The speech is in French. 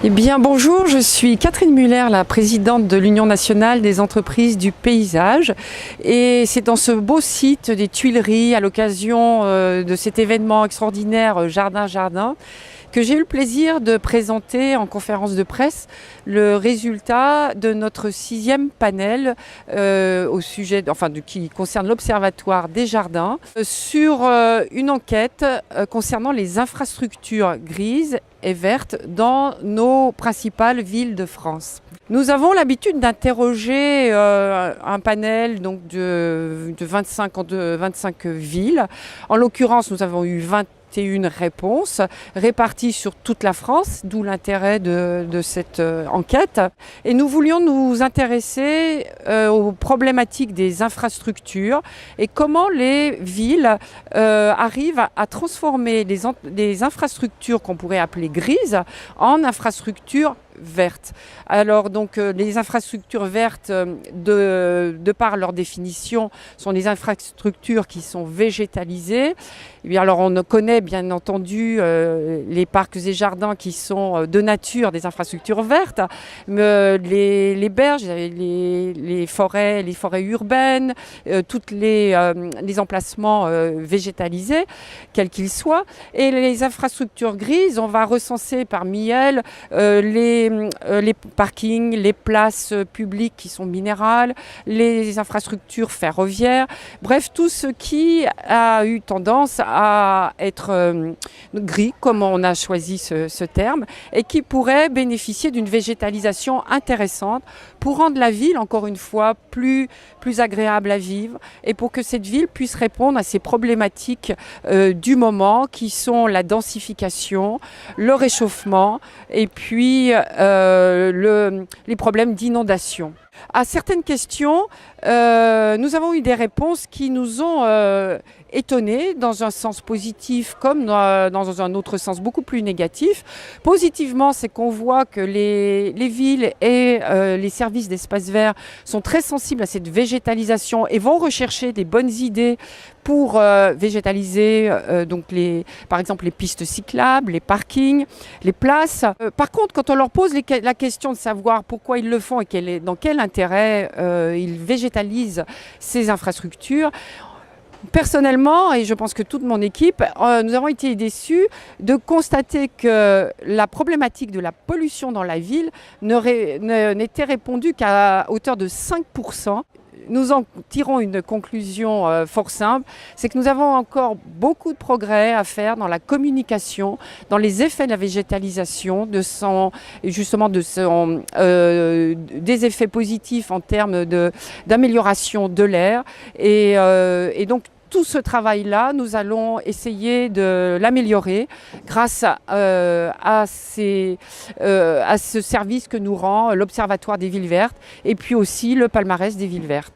Eh bien bonjour, je suis Catherine Muller, la présidente de l'Union nationale des entreprises du paysage, et c'est dans ce beau site des Tuileries, à l'occasion de cet événement extraordinaire Jardin que j'ai eu le plaisir de présenter en conférence de presse le résultat de notre 6e panel au sujet, qui concerne l'Observatoire des jardins, sur une enquête concernant les infrastructures grises et vertes dans nos principales villes de France. Nous avons l'habitude d'interroger un panel donc de 25 villes. En l'occurrence, nous avons eu 21 réponses réparties sur toute la France, d'où l'intérêt de cette enquête. Et nous voulions nous intéresser aux problématiques des infrastructures et comment les villes arrivent à transformer les infrastructures qu'on pourrait appeler grises en infrastructures vertes. Alors donc les infrastructures vertes, de par leur définition, sont les infrastructures qui sont végétalisées. Et bien alors on connaît bien entendu les parcs et jardins qui sont de nature des infrastructures vertes, mais les berges, les forêts urbaines, tous les emplacements végétalisés, quels qu'ils soient. Et les infrastructures grises, on va recenser parmi elles les parkings, les places publiques qui sont minérales, les infrastructures ferroviaires, bref, tout ce qui a eu tendance à être gris, comme on a choisi ce terme, et qui pourrait bénéficier d'une végétalisation intéressante pour rendre la ville, encore une fois, plus agréable à vivre, et pour que cette ville puisse répondre à ces problématiques du moment, qui sont la densification, le réchauffement, et puis les problèmes d'inondation. À certaines questions, nous avons eu des réponses qui nous ont étonnés dans un sens positif comme dans un autre sens beaucoup plus négatif. Positivement, c'est qu'on voit que les villes et les services d'espaces verts sont très sensibles à cette végétalisation et vont rechercher des bonnes idées pour végétaliser par exemple les pistes cyclables, les parkings, les places. Par contre, quand on leur pose la question de savoir pourquoi ils le font et dans quel intérêt ils végétalisent ces infrastructures, personnellement, et je pense que toute mon équipe, nous avons été déçus de constater que la problématique de la pollution dans la ville n'était répondue qu'à hauteur de 5%. Nous en tirons une conclusion fort simple, c'est que nous avons encore beaucoup de progrès à faire dans la communication, dans les effets de la végétalisation, des effets positifs en termes d'amélioration de l'air. Et donc, tout ce travail-là, nous allons essayer de l'améliorer grâce à ce service que nous rend l'Observatoire des villes vertes et puis aussi le palmarès des villes vertes.